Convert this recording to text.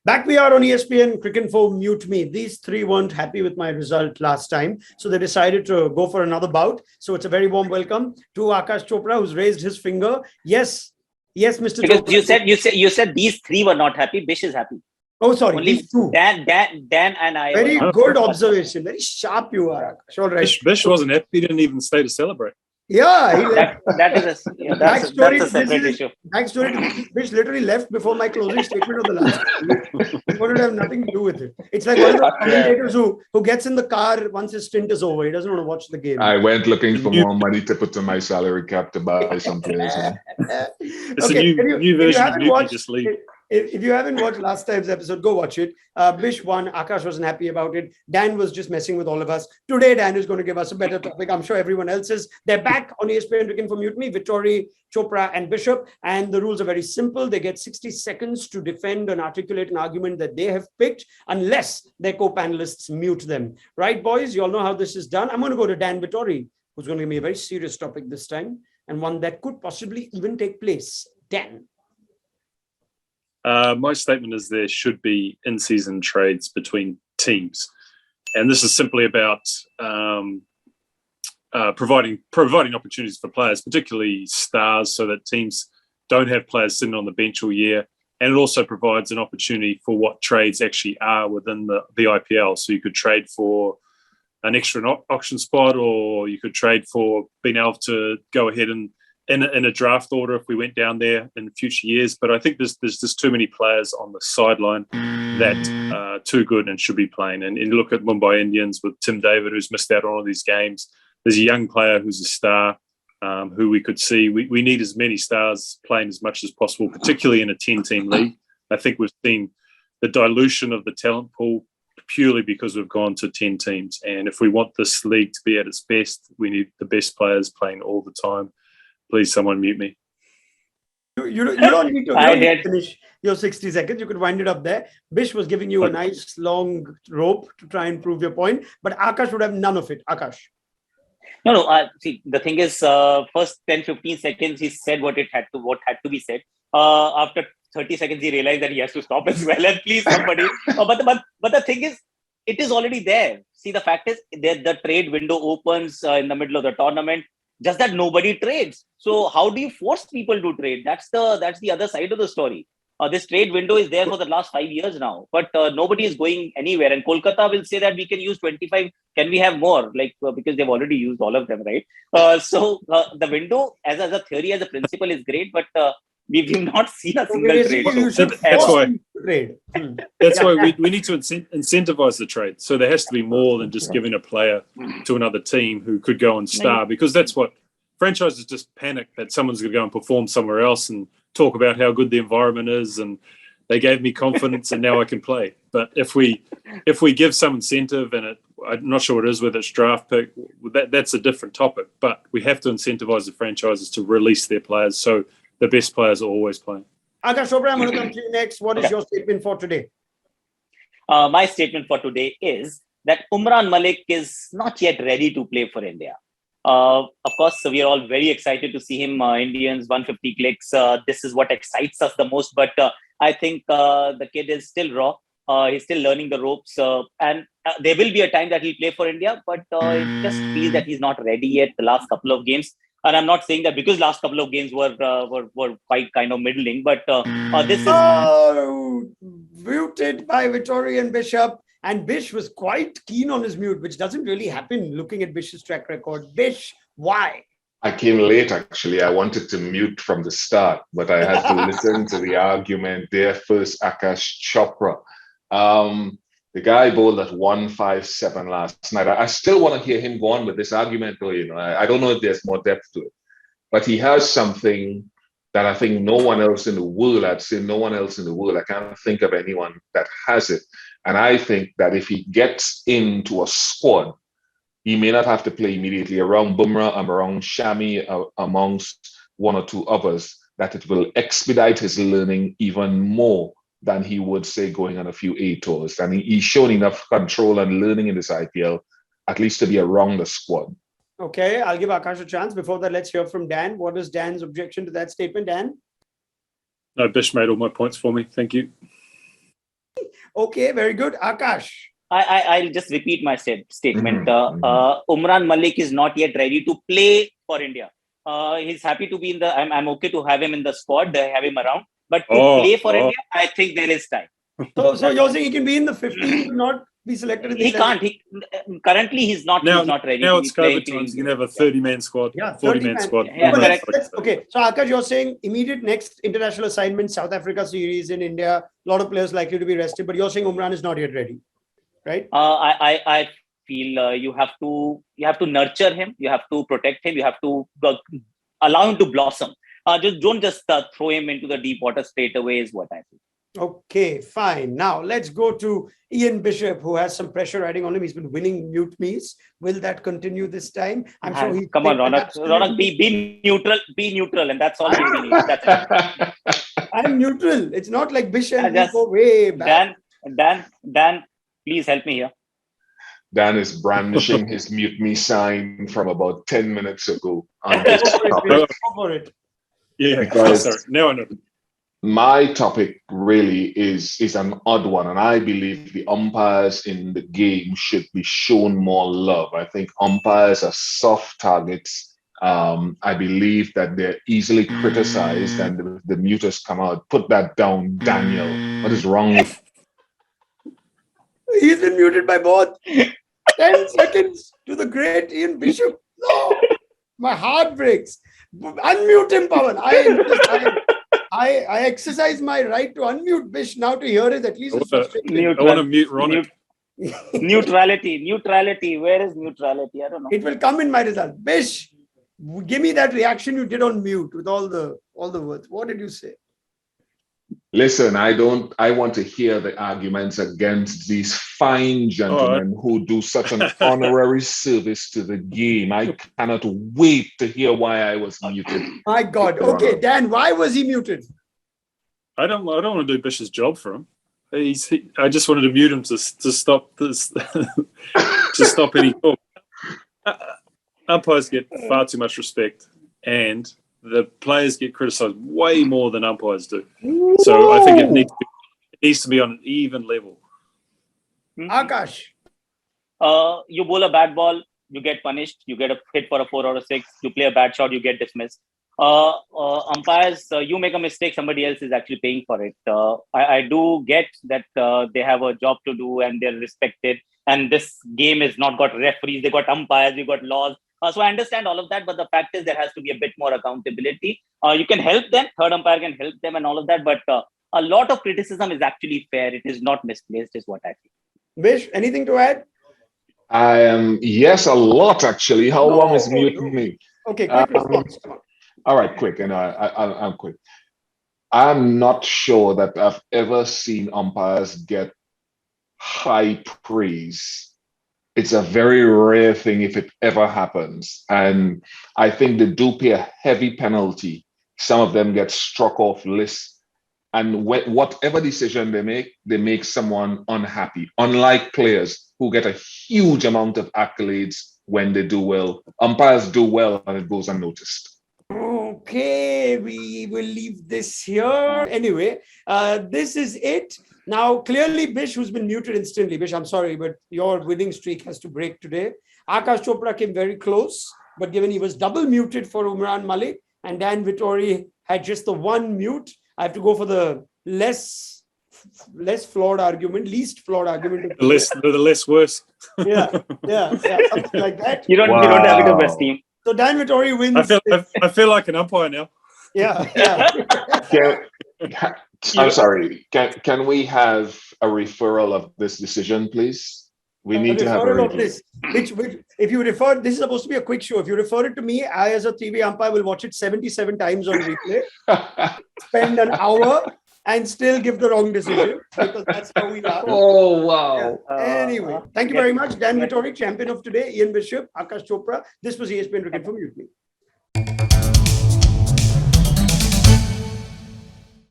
Back we are on ESPNcricinfo, mute me. These three weren't happy with my result last time, so they decided to go for another bout. So it's a very warm welcome to Aakash Chopra, who's raised his finger. Yes, Mr. Because Chopra. you said these three were not happy. Bish is happy. Oh, sorry, Only these two. Dan and I. Very good observation. Very sharp you are, Aakash. All right. Bish wasn't happy. He didn't even stay to celebrate. Yeah, he left. That's a separate issue. Backstory, Bish literally left before my closing statement of the last. It wanted to have nothing to do with it. It's like one of the commentators who gets in the car once his stint is over. He doesn't want to watch the game. I went looking for more money to put in my salary cap to buy some players. It's a new version of Newbie, just leave. If you haven't watched last time's episode, go watch it. Bish won. Aakash wasn't happy about it. Dan was just messing with all of us. Today, Dan is going to give us a better topic. I'm sure everyone else is. They're back on ESPNcricinfo Mute Me, Vettori, Chopra, and Bishop. And the rules are very simple. They get 60 seconds to defend and articulate an argument that they have picked, unless their co-panelists mute them. Right, boys? You all know how this is done. I'm going to go to Dan Vettori, who's going to give me a very serious topic this time, and one that could possibly even take place. Dan. My statement is there should be in-season trades between teams, and this is simply about providing opportunities for players, particularly stars, so that teams don't have players sitting on the bench all year. And it also provides an opportunity for what trades actually are within the IPL. So you could trade for an extra auction spot, or you could trade for being able to go ahead and in a draft order if we went down there in future years. But I think there's just too many players on the sideline that are too good and should be playing. And look at Mumbai Indians with Tim David, who's missed out on all these games. There's a young player who's a star who we could see. We need as many stars playing as much as possible, particularly in a 10-team league. I think we've seen the dilution of the talent pool purely because we've gone to 10 teams. And if we want this league to be at its best, we need the best players playing all the time. Please, someone mute me. You don't need to finish your 60 seconds. You could wind it up there. Bish was giving you a nice long rope to try and prove your point, but Aakash would have none of it. Aakash. No. See, the thing is, first 10-15 seconds, he said what had to be said. After 30 seconds, he realized that he has to stop as well. And please, somebody. But the thing is, it is already there. See, the fact is, the trade window opens in the middle of the tournament. Just that nobody trades. So how do you force people to trade? That's the other side of the story. This trade window is there for the last 5 years now, but nobody is going anywhere. And Kolkata will say that we can use 25. Can we have more? Because they've already used all of them, right? So the window, as a theory, as a principle, is great, but we've not seen a single trade. That's why we need to incentivize the trade. So there has to be more than just giving a player to another team who could go and star, because that's what franchises just panic that someone's going to go and perform somewhere else and talk about how good the environment is and they gave me confidence and now I can play. But if we give some incentive, and I'm not sure what it is, whether it's draft pick, that's a different topic. But we have to incentivize the franchises to release their players so the best players are always playing. Aakash Chopra, I'm going to come to you next. What is your statement for today? My statement for today is that Umran Malik is not yet ready to play for India. Of course, we are all very excited to see him. Indians, 150 clicks. This is what excites us the most. But I think the kid is still raw. He's still learning the ropes. And there will be a time that he'll play for India. But it just feels that he's not ready yet the last couple of games. And I'm not saying that because last couple of games were quite kind of middling. But this is... muted by Vettori and Bishop. And Bish was quite keen on his mute, which doesn't really happen looking at Bish's track record. Bish, why? I came late, actually. I wanted to mute from the start, but I had to listen to the argument there first. Aakash Chopra. The guy bowled at 157 last night. I still want to hear him go on with this argument, though. I don't know if there's more depth to it. But he has something that I think no one else in the world, I'd say no one else in the world, I can't think of anyone that has it. And I think that if he gets into a squad, he may not have to play immediately around Bumrah and around Shami, amongst one or two others, that it will expedite his learning even more than he would, say, going on a few A tours. And he's shown enough control and learning in this IPL, at least to be around the squad. Okay, I'll give Aakash a chance. Before that, let's hear from Dan. What is Dan's objection to that statement, Dan? No, Bish made all my points for me. Thank you. Okay, very good. Aakash. I'll just repeat my statement. Mhm. Umran Malik is not yet ready to play for India. He's happy to be in the. I'm okay to have him in the squad, have him around. But to play for India, I think there is time. So you're saying he can be in the 15, but not be selected in the He 11? can't. Currently, he's not ready. Now to it's be playing COVID times. You can India. have a 30-man squad, Yeah, 40-man 30 man. squad. Yeah, But correct. okay, so Aakash, you're saying immediate next international assignment, South Africa series in India, a lot of players likely to be rested, but you're saying Umran is not yet ready, right? I feel you have to nurture him. You have to protect him. You have to allow him to blossom. Don't just throw him into the deep water straight away. Is what I feel. Okay, fine. Now let's go to Ian Bishop, who has some pressure riding on him. He's been winning mute me's. Will that continue this time? I'm sure he. Come on, Ronak. Ronak, be neutral, and that's all we need. That's it. I'm neutral. It's not like Bish and Just, go way back. Dan, please help me here. Dan is brandishing his mute me sign from about 10 minutes ago on this topic. Go for it. Yeah, Because- sorry. Now I know. My topic really is an odd one, and I believe the umpires in the game should be shown more love. I think umpires are soft targets. I believe that they're easily criticized, and the mute has come out. Put that down, Daniel. What is wrong with He's been muted by both. 10 seconds to the great Ian Bishop. No, my heart breaks. Unmute him, Pawan. I exercise my right to unmute Bish now to hear it. At least it's frustrating. I want to mute Ronak. Neutrality. Where is neutrality? I don't know. It will come in my result. Bish, give me that reaction you did on mute with all the words. What did you say? Listen, I want to hear the arguments against these fine gentlemen who do such an honorary service to the game. I cannot wait to hear why I was muted. My God. Okay, Dan, why was he muted? I don't want to do Bish's job for him. I just wanted to mute him to stop this, to stop any talk. Umpires get far too much respect, and the players get criticised way more than umpires do. So I think it needs to be on an even level. Aakash. You bowl a bad ball, you get punished. You get a hit for a 4 or a 6. You play a bad shot, you get dismissed. Umpires, you make a mistake, somebody else is actually paying for it. I do get that they have a job to do and they're respected. And this game has not got referees, they got umpires, you got laws. So I understand all of that, but the fact is there has to be a bit more accountability. You can help them, third umpire can help them and all of that, but a lot of criticism is actually fair. It is not misplaced, is what I think. Bish, anything to add? Yes, a lot actually. How long is mute me? Okay, quick response. Come on. All right, quick. And I'm quick. I'm not sure that I've ever seen umpires get high praise. It's a very rare thing if it ever happens. And I think they do pay a heavy penalty. Some of them get struck off lists. And whatever decision they make someone unhappy. Unlike players who get a huge amount of accolades when they do well. Umpires do well and it goes unnoticed. Okay, we will leave this here. Anyway, this is it. Now, clearly, Bish, who's been muted instantly. Bish, I'm sorry, but your winning streak has to break today. Aakash Chopra came very close, but given he was double muted for Umran Malik and Dan Vettori had just the one mute, I have to go for the least flawed argument. The less worse. Yeah, something like that. You don't have it best team. So Dan Vettori wins. I feel like an umpire now. Yeah. I'm sorry. Can we have a referral of this decision, please? We need to have a referral of this. Which, if you refer, this is supposed to be a quick show. If you refer it to me, I, as a TV umpire, will watch it 77 times on replay, spend an hour, and still give the wrong decision because that's how we are. Oh, wow. Yeah. Anyway, thank you very much, Dan Vettori, champion of today, Ian Bishop, Aakash Chopra. This was ESPN Cricinfo. Mute Me.